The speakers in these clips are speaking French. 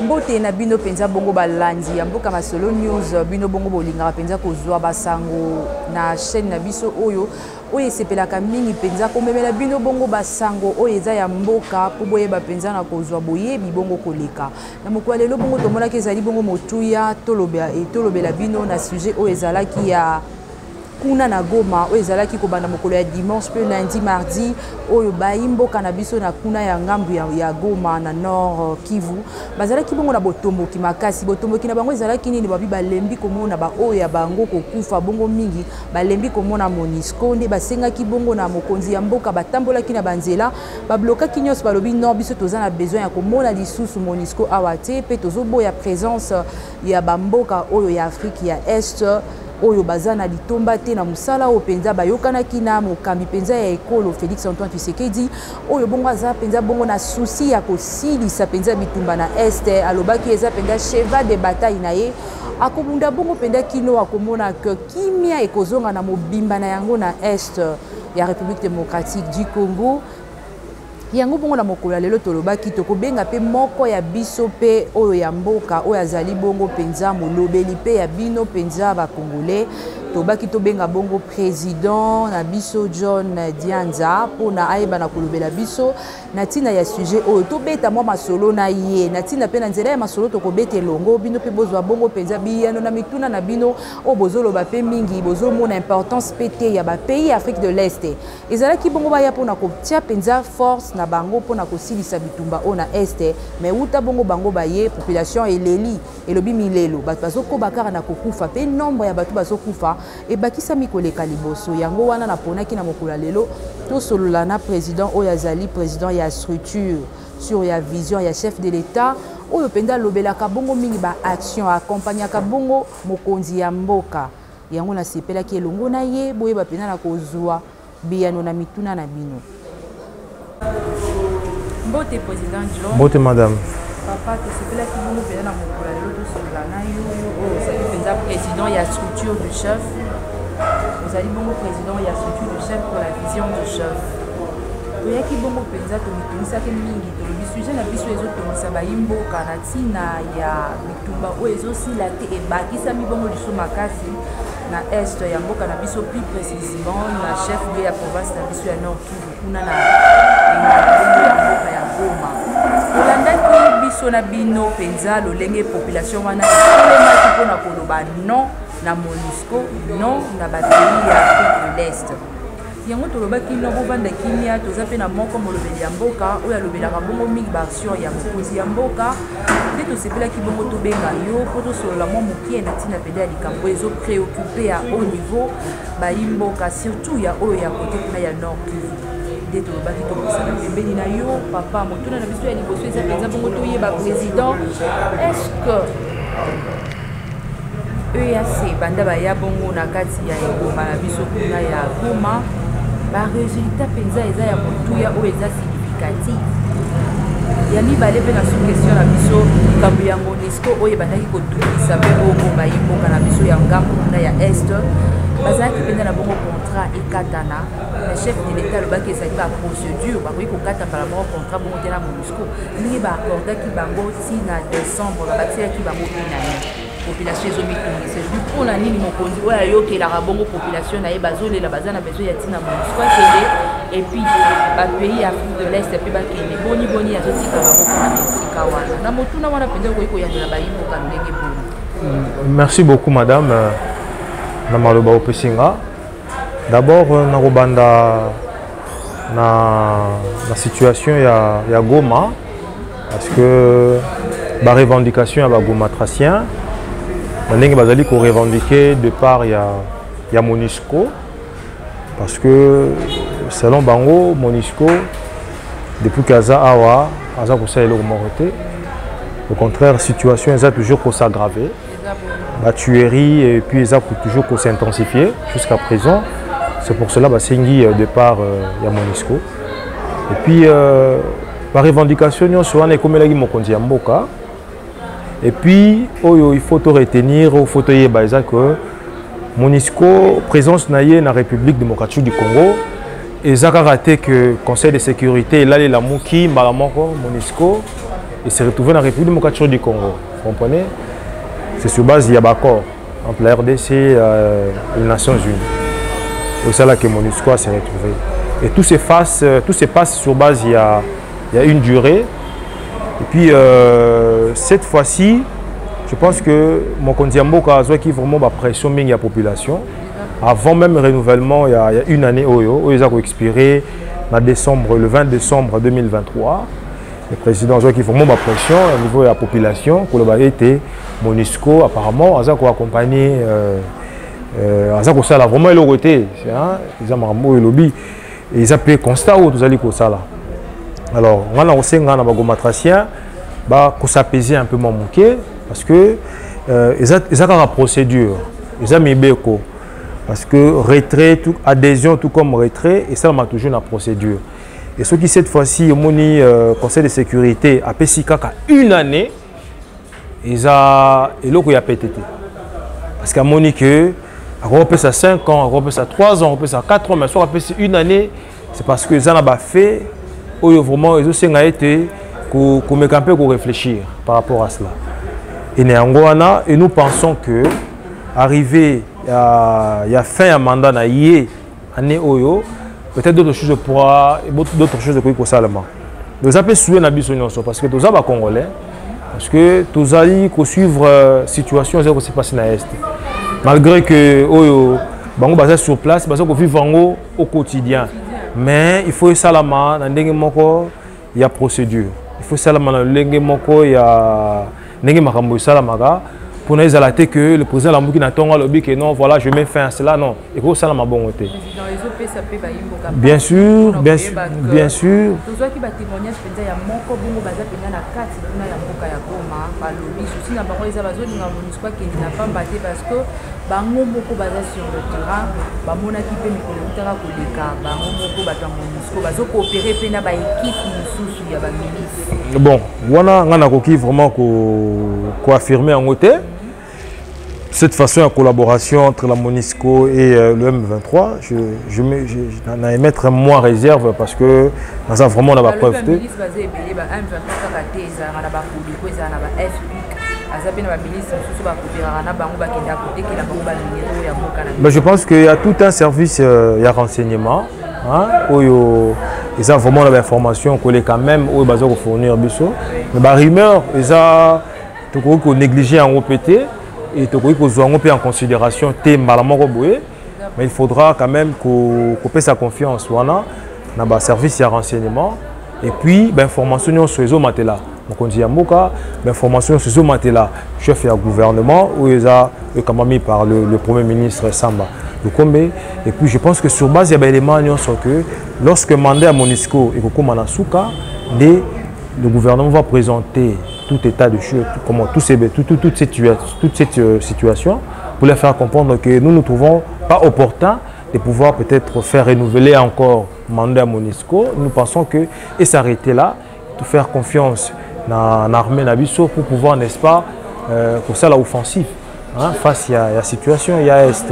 Mbote na bino penza bongo balandi ya mboka Masolo News bino bongo bolinga penza kozwa basango na chaîne na biso oyo sepelaka mingi penza komemela bino bongo basango oyo eza ya mboka po boyeba penza na kozwa boyebi bongo koleka na mokolo lelo bongo tomonaki ezali bongo motuya tolobela bino na sujet oyo ezalaki ya kuna na Goma oyo ezalaki kobanda mokolo ya dimanche pe lundi mardi oyo baimboka na biso na kuna ya ngambu ya Goma na Nord Kivu bazalaki bongo na botomboki makasi botomboki na bango ezalaki nini babi balembi komona ba oyo ya bango kokufa bongo mingi balembi komona MONUSCO nde basengaki bongo na mokonzi ya mboka batambolaki na banzela bablokaki nyonso balobi non biso toza na besoin ya komona lisusu MONUSCO awa te pe tozoboya présence ya bamboka oyo ya Afrique ya Est oyo bazana litomba te na musala o penza bayokanaki na mokambi penza ya ekolo Félix Antoine Tshisekedi oyo bongo aza penza bongo na souci ya kosilisa penza bitumba na Este alobaki eza penza cheval de bataille na ye akobunda bongo penza kino akomona que kimia ekozonga na mobimba na yango na Est ya République démocratique du Congo yango bongo na mokolo lelo tolobaki tokobenga pe moko ya biso pe oyo ya mboka oyo azali bongo penza molobeli pe ya bino penza ba Congolais tobaki tobenga bongo président na biso John Dianza pona ayeba na kolobela biso na tina ya sujet oyo tobeta mwa masolo na ye na tina pe na nzela ya masolo tokobeta elongo bino pe bozwa bongo penza biyano na mituna na bino o bozoloba pe mingi bozomona importance pete ya ba pays Afrique de l'Est ezalaki bongo baya pona kotia penza force na bango pona kosilisa bitumba o na Este mais uta bongo bango baye population eleli elobi milelo bato bazokoba kaka na kokufa pe nombre ya bato bazokufa et bakisa mikoleka liboso yango wana na ponaki na mokolo lelo to solola na président oyo azali président ya structure sur ya vision ya chef de l'état oyo penda lobelaka bongo mingi ba action accompagnaka bongo mokonzi ya mboka yango na sepelaki elongo na ye boye ba pena na kozwa biyano na mituna na bino mbote président John mbote madame papa to sepelaki bongo pena na mokolo lelo to solola na yo oyo c'est penza président ya structure du chef vous allez bongo président ya structure du chef pour la vision du chef toyaki bongo penza tomitumisaki mingi tolobi sujet na biso ezotomisa bayimboka na ntina ya bitumba oyo ezosila te ebakisami bongo liso makasi na Est ya mboka na biso plus précisément na chef de ya province na biso ya Nord Kivu kuna na mboka ya Goma olandaki biso na bino penza lolenge population wana elemaki mpona koloba non na MONUSCO non na bapays ya Afrique de l'Est yango tolobaki no bovanda kimia toza pe na moko molobeli ya mboka oyo alobelaka bongo mingi baaction ya mokonzi ya mboka nde tosepelaki bongo tobenga yo mpo tosolola mwa mokie na ntina pede ya likambo ezopréoccupe ya haut niveau bayimboka surtout ya oyo ya kote kuna ya Nord Kivu nde tolobaki tokosana pembeni na yo papa motuna na biso ya liboso eza mpenza bongo toyeba président est-ce que EAC banda baya bongo na kati ya engomba na biso kuna ya Goma ba résultat penza eza ya motuya oyo eza significatif ya mibale pe na sous-question na biso kambo ya MONUSCO oyo bandaki kotumisa pe bongo bayimboka na biso ya ngambo kuna ya Est bazalaki penza na bongo contrat ekatana na chef de l'état alobaki ezali ba procédure bakoki kokata mbala moko contrat bongo te na MONUSCO ndenge baakordaki bango ntina décembre babatiaki bango inani population ezomitungisa ebi mpona nini mokonzi oyo ayokelaka bongo population na ye bazolela baza na besoin ya ntina MONUSCO akende epuis bapays ya Afrique de l'Est mpe bakende boni azotika bango mpona na esika wana na motuna wana mpenza okoki koyangela bayimboka ndenge boni merci beaucoup madame na maloba opesinga d'abord nakobanda na situation ya Goma parce que ba revendication ya bagoma tracien ndenge bazali ko revendiquer de part ya MONUSCO parce que selon bango MONUSCO depuis qu'aza awa aza ko saelo moko te au contraire situation eza toujours ko s'aggraver la tuerie et puis eza ko toujours ko s'intensifier jusqu'à présent c'est pour cela basengi de part ya MONUSCO et puis ba revendication nyonso wana ekomelaki mokonzi ya mboka. Et puis, il faut retenir, il faut que MONUSCO, présence dans la République démocratique du Congo, et ça a raté que le Conseil de sécurité, là, les Lamouki, Malamoko, MONUSCO, et s'est retrouvé dans la République démocratique du Congo. Vous comprenez? C'est sur base il y a un accord entre la RDC et les Nations Unies. Et c'est là que MONUSCO s'est retrouvé. Et tout se passe sur base il y a une durée. Et puis cette fois-ci, je pense que mon Kondiambo a qui vraiment la pression de la population. Avant même le renouvellement, il y a une année, ils ont expiré le 20 décembre 2023. Le président a qui vraiment la pression au niveau de la population. Pour le été, MONUSCO apparemment a accompagné, ça vraiment le côté. Ils ont lobby. Ils ont appelé constat où vous allez ça là. Alors, on a aussi un gomatracien, qu'on s'apaiser un peu mon manqué parce que ils ont la procédure, ils ont mis béco parce que retrait, adhésion tout comme retrait et ça m'a toujours la procédure. Et ce qui cette fois-ci au Conseil de sécurité a passé une année, ils ont et PTT parce qu'à mon que on peut ça 5 ans, on peut ça 3 ans, on peut ça 4 ans, mais soit on peut une année, c'est parce que ça n'a fait vraiment ils ont été qu'on me camper pour réfléchir par rapport à cela. Et nous pensons que arrivé il y a fin à mandat na yé année oyo peut-être d'autres choses que ça seulement. Nous avons souhaité na biso parce que tous les Congolais parce que tous allons suivre situation qui se passe dans l'Est. Malgré que oyo bango basé sur place parce qu'on vit au quotidien. Mais il faut salama dans ndenge moko il y a procédure. Il faut salama dans ndenge moko il y a ndenge makambo salamaka pour nous alerter que le président Lamouki n'attend lobby que non voilà je mets fin à cela non. Il faut salama bon côté. Bien sûr, bien sûr, bien sûr. Tous ceux qui va témoignage peut-être ya moko bongo baza pena na kati kuna ya mboka ya Goma ba lobby souci na bango eza bazo linga MONUSCO qui n'a pas battu parce que bango moko baza sur le terrain ba mona ki pe mikolo utaka koleka bango moko bato MONUSCO bazo coopérer pena ba équipe mususu ya ba milice. Bon, wana ngana koki vraiment ko affirmer en côté. Cette façon de collaboration entre la MONUSCO et le M23, je vais mettre moins réserve parce que nous avons vraiment la preuve. Mais je pense qu'il y a tout un service, il y a renseignement, ils ont vraiment l'information qu'on est quand même où ils vont fournir. Mais la rumeur, ils ont négligé en OPT. Et tu peux en considération mais il faudra quand même qu'on paie sa confiance dans le service de renseignement et puis l'information sur les autres là. On dit l'information sur les autres là, chef du gouvernement où ils ont mis par le Premier ministre Samba. Et puis je pense que sur base il y a des éléments que lorsque le mandat à MONUSCO et le gouvernement va présenter tout état de choses, toute cette situation, pour leur faire comprendre que nous ne trouvons pas opportun de pouvoir peut-être faire renouveler encore le mandat à MONUSCO. Nous pensons que et s'arrêter là, de faire confiance dans l'armée Nabiso pour pouvoir, n'est-ce pas, pour ça l'offensive face à la situation, il y a Est.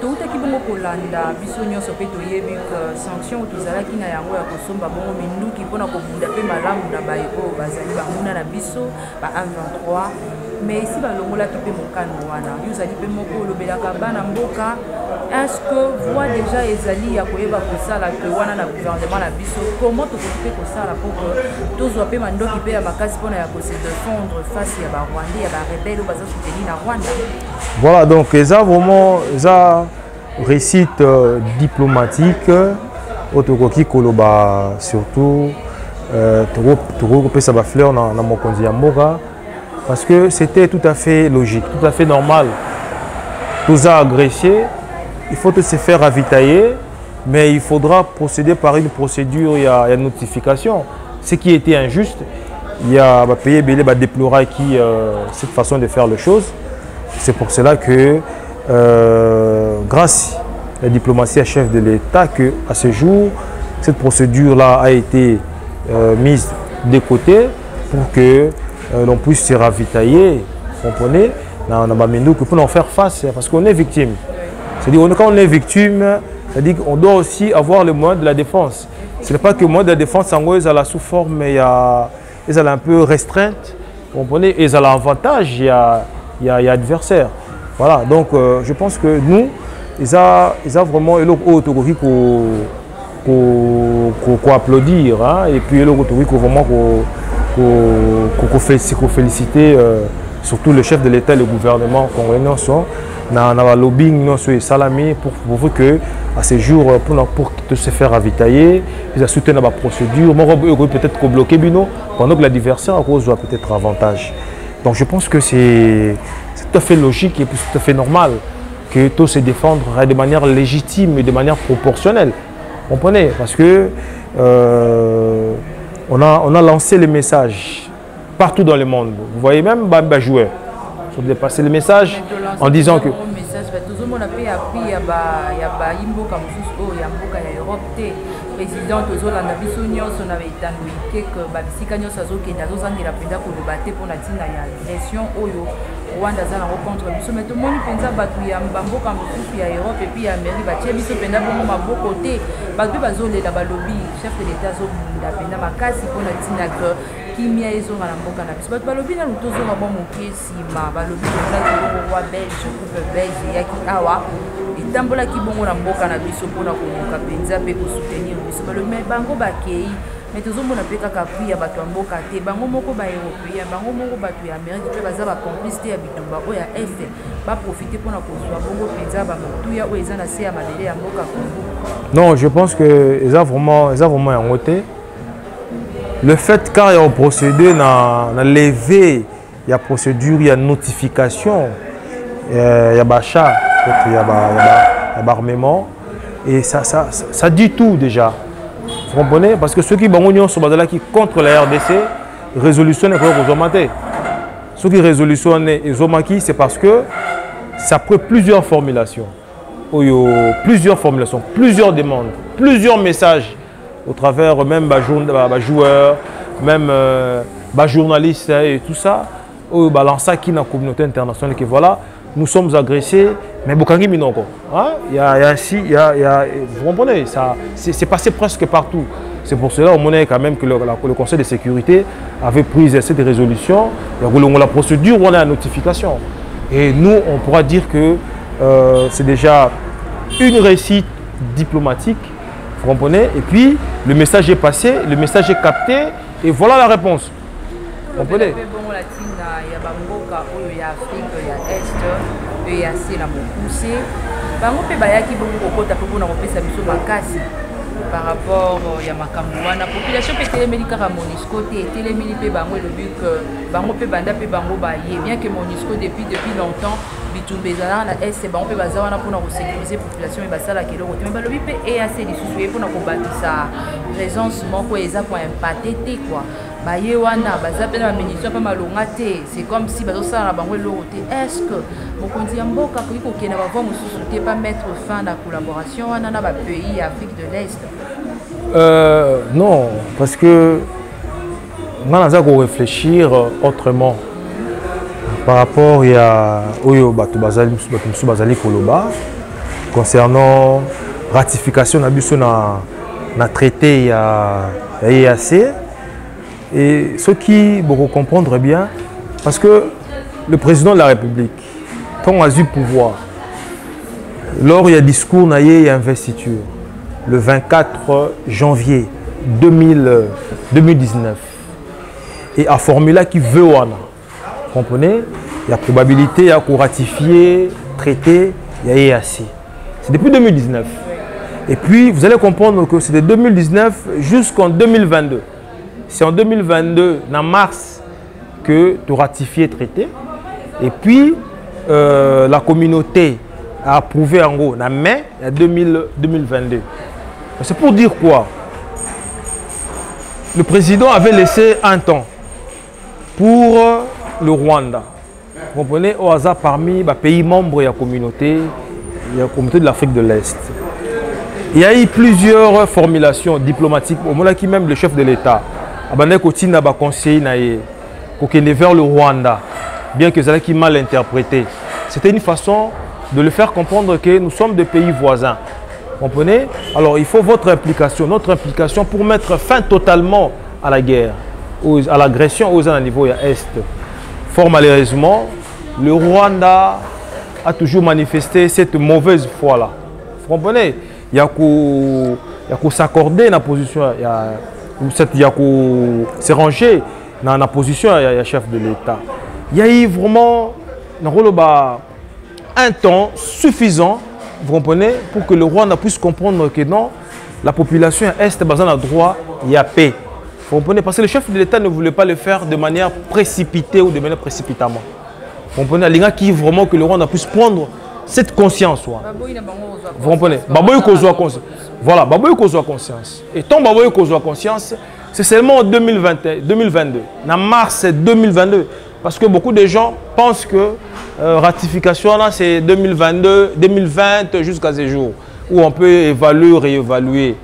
Toutaki bongo kolanda biso nyonso pe toyebi sanction tozalaki na yango ya kosomba bongo minduki mpona kobunda pe malamu na baeko bazali banguna na biso ba 123 mais ici balongolaki pe mokano wana yozali pe moko olobelaka bana mboka est-ce que voix déjà ezali ya koyeba kosala ke wana na gouvernement na biso comment tokoki pe kosala pour que tozwa pe mandoki pe ya makasi mpona ya kose défendre face ya barwandais ya barebelle oyo baza soutenir na Rwanda. Voilà, donc ils ont vraiment réussite diplomatique, autokoki koloba surtout toko ça va fleur dans mon Kondiambo parce que c'était tout à fait logique, tout à fait normal. Tous à agressé, il faut se faire ravitailler, mais il faudra procéder par une procédure, il y a une notification. Ce qui était injuste, il y a payé belé déplorer qui cette façon de faire les choses. C'est pour cela que, grâce à la diplomatie à chef de l'État, qu'à ce jour, cette procédure-là a été mise de côté pour que l'on puisse se ravitailler, vous comprenez, pour en faire face, parce qu'on est victime. C'est-à-dire quand on est victime, C'est-à-dire qu'on doit aussi avoir les moyens de la défense. Ce n'est pas que le moyen de la défense, en gros, ils ont sous forme, ils ont un peu restreinte. Vous comprenez? Ils ont l'avantage, il y a adversaire. Voilà, donc je pense que nous, ils ont vraiment l'autorité qu'on applaudir, hein, et puis l'autorité qu'on vraiment qu'on féliciter surtout le chef de l'État et le gouvernement congolais dans le lobbying et salami pour que à ces jours pour se faire ravitailler, ils ont soutenu la procédure, peut-être bloquer Bino pendant que l'adversaire à cause doit peut-être avantage. Donc je pense que c'est tout à fait logique et tout à fait normal que tout se défendre de manière légitime et de manière proportionnelle. Vous comprenez? Parce que on a lancé les messages partout dans le monde. Vous voyez même Bamba jouer. Ils ont dépassé le message en disant que... président tozolanda biso nyonso na etandwike que babisika nyonso azokende azozangela mpenza koloba te mpona ntina ya agression oyo rwanda aza nango contre biso mais tomoni mpenza bato ya bamboka mosusu ya europe epuis ya amérique batie biso mpenza bongo maboko te bato mpe bazolela balobi chef de l'état azobunda mpenza makasi mpona ntina ke kimia ezonga na mboka na biso bato balobi nanu tozonga mwa moke nsima balobi tozalaki bongo roi belge coupe belge eyaki awa etambolaki bongo na mboka na biso mpona koluka mpenza mpe kosoutenir biso balobi me bango bakei me tozomona mpe kaka pui ya bato ya mboka te bango moko baeuropéen bango moko bato ya amérique mpe baza bacomplice te ya bitumba oyo ya este baprofite mpona kozwa bongo mpenza bamotuya oyo eza na se ya mabele ya mboka Congo. Non, je pense que eza vraiment yango te. Le fait quand il y a un procédé na levé, il y a procédure, il y a notification, il y a bachat, il y a armement et ça dit tout déjà. Vous comprenez? Parce que ceux qui sont contre la RDC, résolution n'est pas aux ceux qui résolution c'est parce que ça prend plusieurs formulations, plusieurs demandes, plusieurs messages au travers même joueurs, même journalistes et tout ça, balancer qui dans la communauté internationale que voilà, nous sommes agressés, mais Bokangi Minoko. Vous comprenez, c'est passé presque partout. C'est pour cela qu'on quand même que le Conseil de sécurité avait pris cette résolution, la procédure, on a la notification. Et nous, on pourra dire que c'est déjà une réussite diplomatique, vous comprenez? Et puis, le message est passé, le message est capté, et voilà la réponse. Vous comprenez? Par rapport à Makamouana, la population peut être médicale à Monisco, télémilité, bango le but que bango peut banda peut bango bailler, bien que Monisco depuis longtemps, bitumbezana na est bango peut bazawana pour nous sécuriser population et basala kilo route, mais le but est assez difficile pour nous combattre sa présence moko eza pour impacter quoi. Baye wana bazape na ministère pas malonga te, c'est comme si bazosala na bango le route. Est-ce que mokonzi ya mboka ko kena ba voir mususu te pas mettre fin à la collaboration wana na ba pays Afrique de l'Est? Non, parce que on a besoin de réfléchir autrement par rapport à Oyo Batu Bazali Koloba concernant ratification na traité ya EAC. Et ce qui vous comprendre bien, parce que le président de la République, quand on a eu pouvoir, lors il y a discours, il y a investiture, le 24 janvier 2019, et à formula qui veut wana, vous comprenez? Il y a probabilité, il y a qu'on ratifie, traité, il y a EAC. C'est depuis 2019. Et puis vous allez comprendre que c'est de 2019 jusqu'en 2022. C'est en 2022, en mars, que tu ratifies le traité. Et puis, la communauté a approuvé en gros en mai 2022. C'est pour dire quoi? Le président avait laissé un temps pour le Rwanda. Vous comprenez? Au hasard parmi les pays membres de la communauté de l'Afrique de l'Est. Il y a eu plusieurs formulations diplomatiques. Au moment qui même le chef de l'État a conseillé vers le Rwanda, bien que ça ait mal interprété. C'était une façon de le faire comprendre que nous sommes des pays voisins. Vous comprenez? Alors, il faut votre implication, notre implication pour mettre fin totalement à la guerre, à l'agression aux niveau est. Fort malheureusement, le Rwanda a toujours manifesté cette mauvaise foi-là. Vous comprenez? Il y a qu'à s'accorder dans la position, il y a qu'à se ranger dans la position du chef de l'État. Il y a eu vraiment un temps suffisant, vous comprenez, pour que le Rwanda puisse comprendre que non, la population est basée dans le droit, il y a paix. Vous comprenez? Parce que le chef de l'État ne voulait pas le faire de manière précipitée ou de manière précipitamment. Vous comprenez? Il y a qui vraiment que le Rwanda puisse prendre cette conscience. Vous comprenez? Baboy Kozwa conscience. Voilà, Baboy Kozwa conscience. Et tant Baboy Kozwa conscience, c'est seulement en 2022, en mars 2022. Parce que beaucoup de gens pensent que ratification, c'est 2022, 2020 jusqu'à ce jour, où on peut évaluer, réévaluer.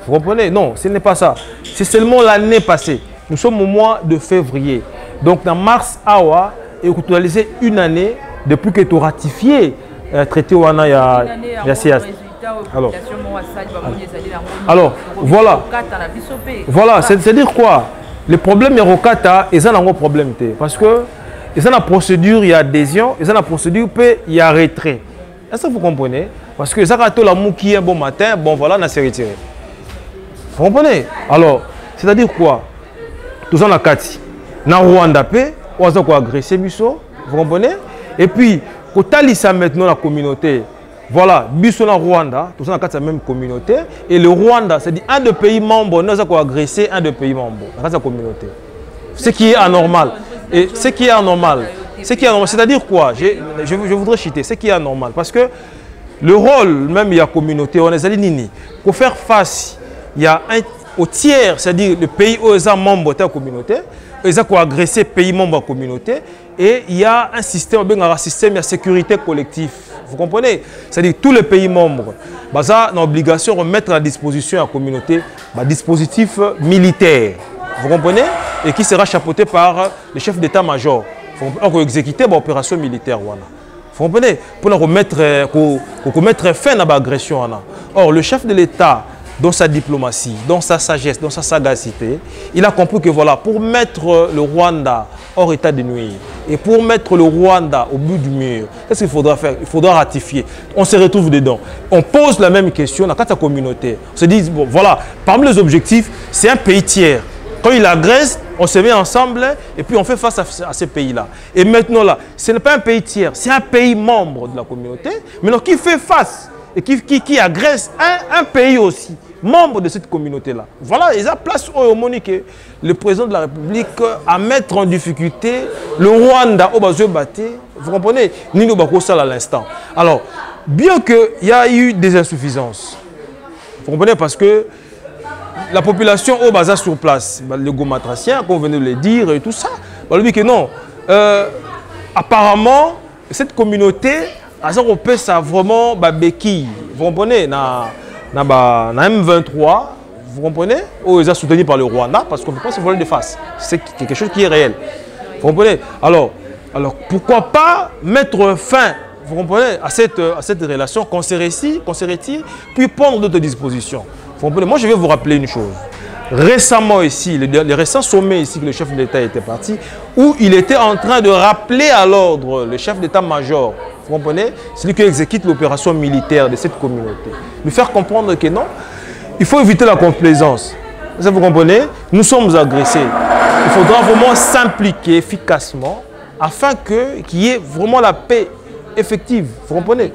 Vous comprenez? Non, ce n'est pas ça. C'est seulement l'année passée. Nous sommes au mois de février. Donc, en mars, Awa, et vous réalisez une année depuis que tu as ratifié le traité Wana, il y a CIAS. Alors, voilà. Voilà, c'est-à-dire quoi? Le problème est Rokata, et ça n'a pas de problème. Parce que, il y a la procédure, il y a adhésion, il y a la procédure, il y a retrait. Est-ce que vous comprenez? Parce que ça a été la mouki un bon matin, bon voilà, on a s'est retiré. Vous comprenez? Alors, c'est-à-dire quoi? Tout ça, on a Kati. Dans Rwanda, on a agressé Bisso. Vous comprenez? Et puis, quand on a maintenant la communauté, voilà, Bisso dans Rwanda, tout ça, on a la même communauté. Et le Rwanda, c'est-à-dire un des pays membres, nous avons agressé un des pays membres dans la communauté. Ce qui est anormal. Et ce qui est anormal. C'est-à-dire quoi? Je voudrais citer ce qui est anormal. Parce que le rôle, même il y a communauté, on est allé nini. Pour faire face, il y a au tiers, c'est-à-dire le pays où ils sont membres de la communauté, ils ont agressé le pays membre de la communauté, et il y a un système de sécurité collective. Vous comprenez? C'est-à-dire tous les pays membres ont l'obligation de mettre à disposition de la communauté un dispositif militaire. Vous comprenez? Et qui sera chapeauté par le chef d'état-major. Pour exécuter l'opération militaire. Vous comprenez? Pour mettre fin à l'agression. Or, le chef de l'État, dans sa diplomatie, dans sa sagesse, dans sa sagacité, il a compris que voilà, pour mettre le Rwanda hors état de nuire et pour mettre le Rwanda au bout du mur, qu'est-ce qu'il faudra faire? Il faudra ratifier. On se retrouve dedans. On pose la même question dans la communauté. On se dit, bon, voilà, parmi les objectifs, c'est un pays tiers. Quand il agresse, on se met ensemble et puis on fait face à ces pays-là. Et maintenant, là, ce n'est pas un pays tiers, c'est un pays membre de la communauté, mais donc qui fait face et qui agresse un pays aussi, membre de cette communauté-là. Voilà, ils ont place au Monique, le président de la République, à mettre en difficulté le Rwanda au Bazou Baté. Vous comprenez? Nino Bakosal à l'instant. Alors, bien qu'il y a eu des insuffisances, vous comprenez? Parce que la population au Baza sur place, le Gomatracien, comme on venait de le dire et tout ça, on dit que non. Apparemment, cette communauté, on peut ça vraiment béquille. Vous comprenez? Dans M23, vous comprenez? Où ils sont soutenus par le Rwanda, parce qu'on ne peut pas se voler de face. C'est quelque chose qui est réel. Vous comprenez? Alors pourquoi pas mettre fin, vous comprenez, à cette relation, qu'on se retire, puis prendre d'autres dispositions. Moi, je vais vous rappeler une chose. Récemment ici, le récent sommet ici que le chef de l'État était parti, où il était en train de rappeler à l'ordre le chef d'état-major, vous comprenez, celui qui exécute l'opération militaire de cette communauté. Lui faire comprendre que non, il faut éviter la complaisance. Ça, vous comprenez? Nous sommes agressés. Il faudra vraiment s'impliquer efficacement afin qu'il y ait vraiment la paix effective, vous comprenez?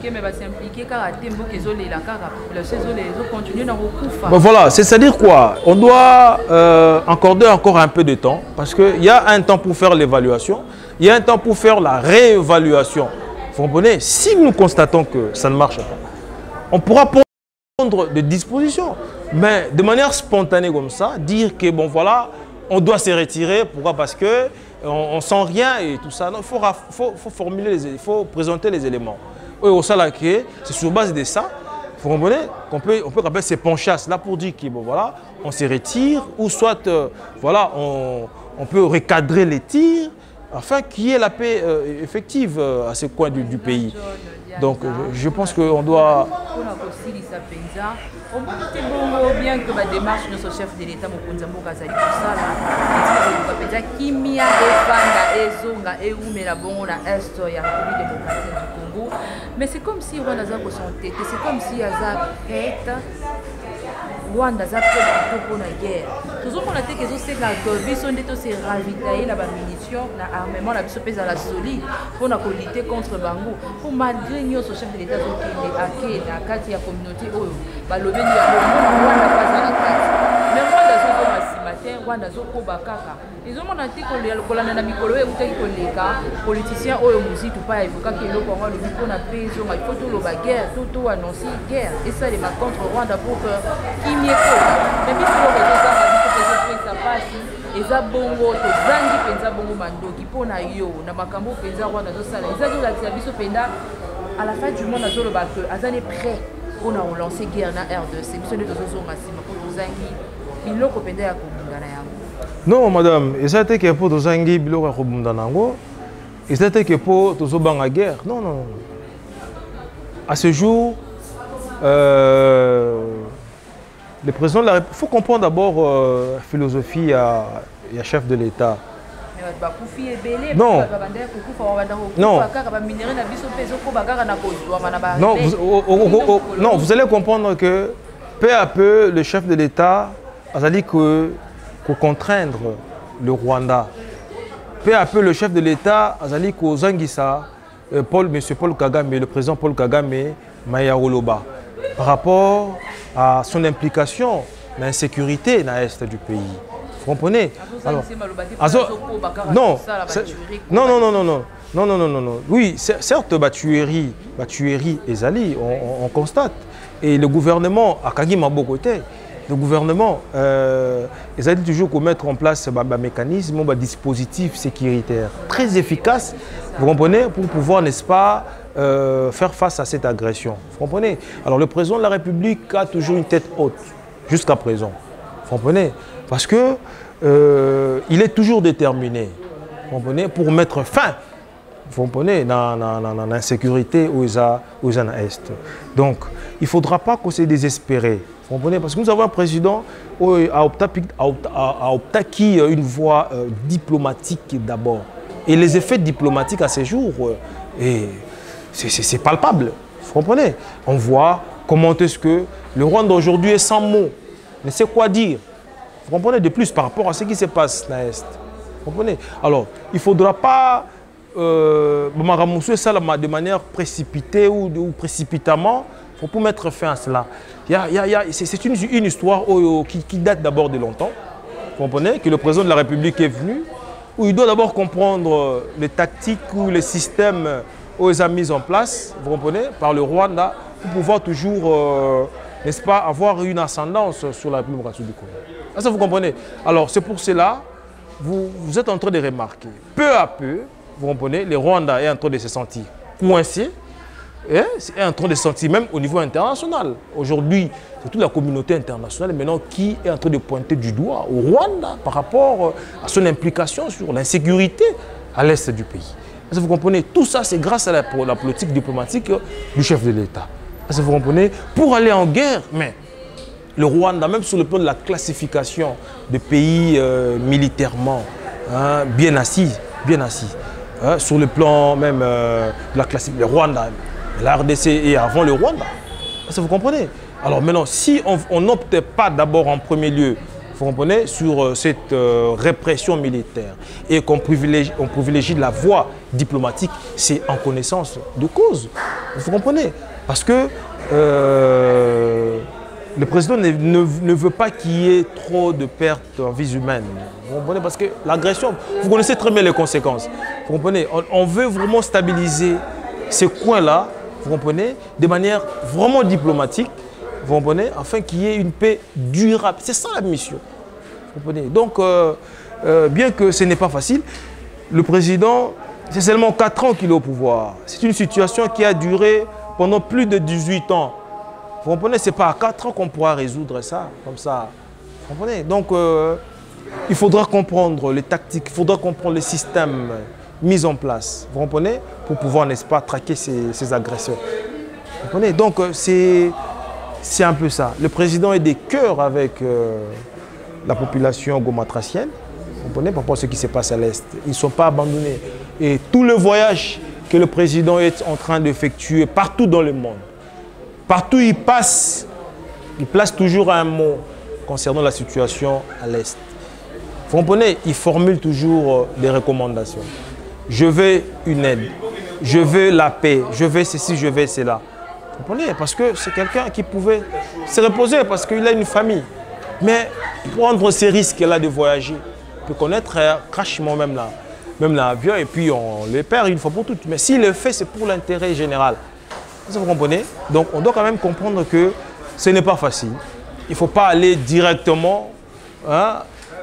Ben voilà, c'est-à-dire quoi? On doit accorder encore un peu de temps, parce qu'il y a un temps pour faire l'évaluation, il y a un temps pour faire la réévaluation. Vous comprenez? Si nous constatons que ça ne marche pas, on pourra prendre des dispositions, mais de manière spontanée comme ça, dire que bon voilà, on doit se retirer. Pourquoi? Parce que on sent rien et tout ça. Il faut formuler, il faut présenter les éléments. C'est sur base de ça, vous comprenez, qu'on peut appeler ces ponchasses là pour dire que bon voilà, on se retire ou soit voilà, on peut recadrer les tirs afin qu'il y ait la paix effective à ce coin du pays. Donc je pense qu'on doit... Bien que ma démarche notre chef de l'État Mokonzambo Kazali Kusala peut-être kimia efanda ezonga eumela bongo na est ya République démocratique du Congo, mais c'est comme si Rwanda za santé, c'est comme si aza prête Rwanda za prête pour la guerre. Toujours on a dit que c'est la biso ndeto se ravitailler la munitions na armement la biso pesa la solide pour na lutter contre bango. Pour malgré nous ce chef de l'État qui est aké na kati ya communauté oyo balobeni ya Rwanda pas la kati. Mais Rwanda zo ko matin Rwanda zo ko bakaka. Ils ont monté que kolanda na mikolo e utaki koleka politicien oyo muzitu pa evoka que le Congo le miko na peso ma photo lo ba guerre tout annoncer guerre et ça les ma contre Rwanda pour que kimyeko. Mais biso ko ça passe eza bongo to zangi penza bongo mandoki pona yo na makambo penza Rwanda zo sala eza zo la biso penda à la fin du monde azo le ba que azane prêt on a lancé guerre na RDC biso ne tozo masima pour zangi biloko penda ya kobundana yango. Non madame, eza te ke po to zangi biloko ya kobundana yango. Eza te ke po tozo banga guerre. Non non non. À ce jour le président de la République, il faut comprendre d'abord la philosophie du chef de l'État. Non. Non. Non, vous allez comprendre que peu à peu, le chef de l'État a dit que contraindre le Rwanda. Peu à peu, le chef de l'État a dit que Zangissa, M. Paul Kagame, le président Paul Kagame, Maya Oloba, par rapport à son implication dans l'insécurité dans l'est du pays. Vous comprenez? Alors, non, non, non, non, non, non, non, non, non, non. Oui, certes, tuerie ezali, on constate. Et le gouvernement, à Kagima Bokote, le gouvernement, ils ont toujours qu'on mettre en place un mécanisme, un dispositif sécuritaire très efficace, vous comprenez, pour pouvoir, n'est-ce pas, faire face à cette agression. Vous comprenez? Alors le président de la République a toujours une tête haute, jusqu'à présent. Vous comprenez? Parce que il est toujours déterminé, vous comprenez, pour mettre fin, vous comprenez, dans l'insécurité aux Est. Donc, il ne faudra pas qu'on se désespère. Vous comprenez? Parce que nous avons un président qui a opté une voie diplomatique d'abord. Et les effets diplomatiques à ces jours, c'est palpable. Vous comprenez? On voit comment est-ce que le Rwanda aujourd'hui est sans mots. Ne sait quoi dire. Vous comprenez? De plus par rapport à ce qui se passe dans l'Est. Vous comprenez? Alors, il ne faudra pas de manière précipitée ou précipitamment pour mettre fin à cela. C'est une histoire qui date d'abord de longtemps. Vous comprenez? Que le président de la République est venu, où il doit d'abord comprendre les tactiques ou les systèmes qu'ils ont mis en place, vous comprenez, par le Rwanda, pour pouvoir toujours, n'est-ce pas, avoir une ascendance sur la République démocratique du Congo. Ça, vous comprenez? Alors, c'est pour cela, vous êtes en train de remarquer, peu à peu, vous comprenez, le Rwanda est en train de se sentir coincé, est en train de se sentir même au niveau international. Aujourd'hui, c'est toute la communauté internationale maintenant qui est en train de pointer du doigt au Rwanda par rapport à son implication sur l'insécurité à l'est du pays. Vous comprenez, tout ça c'est grâce à la politique diplomatique du chef de l'État. Vous comprenez, pour aller en guerre, mais le Rwanda, même sur le plan de la classification des pays militairement bien assis, sur le plan même de la classification, le Rwanda, la RDC et avant le Rwanda. Vous comprenez? Alors maintenant, si on n'opte pas d'abord en premier lieu, vous comprenez, sur cette répression militaire et qu'on privilégie la voie diplomatique, c'est en connaissance de cause. Vous comprenez? Parce que le président ne veut pas qu'il y ait trop de pertes en vies humaines. Vous comprenez? Parce que l'agression, vous connaissez très bien les conséquences. Vous comprenez? On veut vraiment stabiliser ces coins-là, vous comprenez, de manière vraiment diplomatique, vous comprenez, afin qu'il y ait une paix durable. C'est ça la mission. Vous comprenez? Donc, bien que ce n'est pas facile, le président, c'est seulement 4 ans qu'il est au pouvoir. C'est une situation qui a duré pendant plus de 18 ans. Vous comprenez? Ce n'est pas à 4 ans qu'on pourra résoudre ça, comme ça. Vous comprenez? Donc, il faudra comprendre les tactiques, il faudra comprendre les systèmes mises en place, vous comprenez, pour pouvoir, n'est-ce pas, traquer ces agresseurs. Vous comprenez? Donc, c'est un peu ça. Le président est des cœurs avec la population gomatracienne. Vous comprenez, par rapport à ce qui se passe à l'Est. Ils ne sont pas abandonnés. Et tout le voyage que le président est en train d'effectuer partout dans le monde, partout où il passe, il place toujours un mot concernant la situation à l'Est. Vous comprenez, il formule toujours des recommandations. Je veux une aide, je veux la paix, je veux ceci, je veux cela. Vous comprenez, parce que c'est quelqu'un qui pouvait se reposer parce qu'il a une famille. Mais prendre ces risques-là de voyager, peut connaître crachement même l'avion et puis on le perd une fois pour toutes. Mais s'il le fait, c'est pour l'intérêt général. Vous comprenez? Donc on doit quand même comprendre que ce n'est pas facile. Il ne faut pas aller directement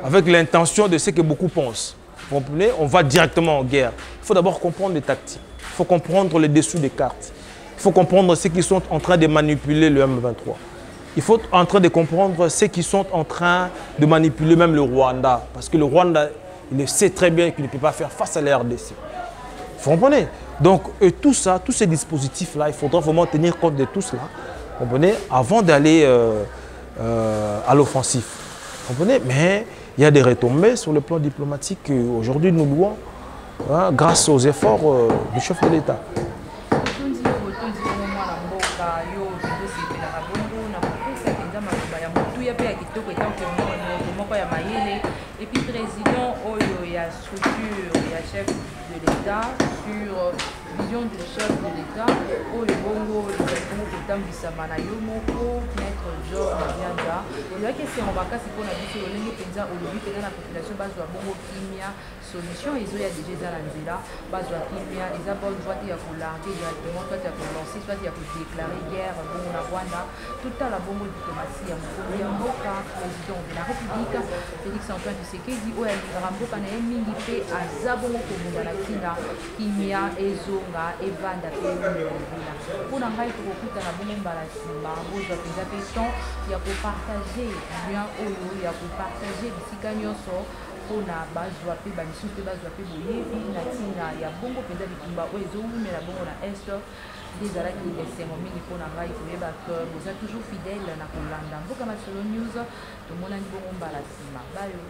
avec l'intention de ce que beaucoup pensent. Vous comprenez? On va directement en guerre. Il faut d'abord comprendre les tactiques. Il faut comprendre les dessous des cartes. Il faut comprendre ceux qui sont en train de manipuler le M23. Il faut en train de comprendre ceux qui sont en train de manipuler même le Rwanda. Parce que le Rwanda, il sait très bien qu'il ne peut pas faire face à la RDC. Vous comprenez? Donc, tout ça, tous ces dispositifs-là, il faudra vraiment tenir compte de tout cela. Vous comprenez? Avant d'aller à l'offensif. Vous comprenez? Mais il y a des retombées sur le plan diplomatique qu'aujourd'hui nous louons grâce aux efforts du chef de l'État. Et puis président il y a structure, il y a chef de l'État sur vision du chef de l'État au Bongo maître John Bianda. Il y a question on va casser pour la vie au lingue penza au lobby pendant la population base de Bongo Kimia solution ils ont déjà Zanzela base de Kimia ils ont droit à collager directement soit à lancer soit à déclarer guerre Bongo na Rwanda tout à la Bongo diplomatie ya mboka président de la République Félix Antoine Tshisekedi oya liramboka na ye mingi pe aza bongo kobunda na ntina kimia ezonga evanda pe elobela mpona ngai tokokuta na bongo mbala nsima bozwa mpenza pe temps ya kopartage bien oyo ya kopartage bisika nyonso mpona bazwa pe bamisusu mpe bazwa pe boyebi na ntina ya bongo mpenza bitumba oyo ezowumela bongo na este ezalaki esengo mingi mpona ngai koyeba ke boza toujours fidèle na kolanda mboka masolo news tomonani bongo mbala nsima bayo